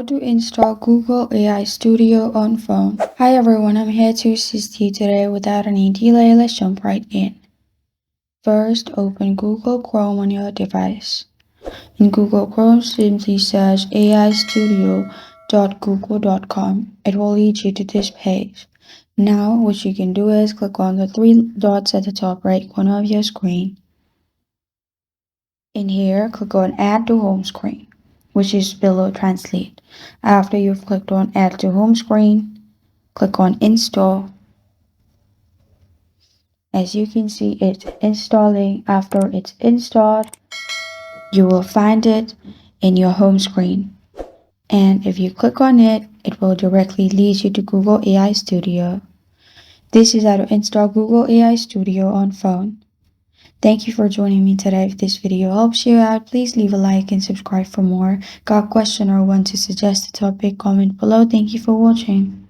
How to install Google AI Studio on phone. Hi everyone, I'm here to assist you today. Without any delay, let's jump right in. First, open Google Chrome on your device. In Google Chrome, simply search aistudio.google.com. It will lead you to this page. Now, what you can do is click on the three dots at the top right corner of your screen. In here, click on Add to Home Screen, which is below Translate. After you've clicked on Add to Home Screen, click on Install. As you can see, it's installing. After it's installed, you will find it in your home screen. And if you click on it, it will directly lead you to Google AI Studio. This is how to install Google AI Studio on phone. Thank you for joining me today. If this video helps you out, please leave a like and subscribe for more. Got a question or want to suggest a topic? Comment below. Thank you for watching.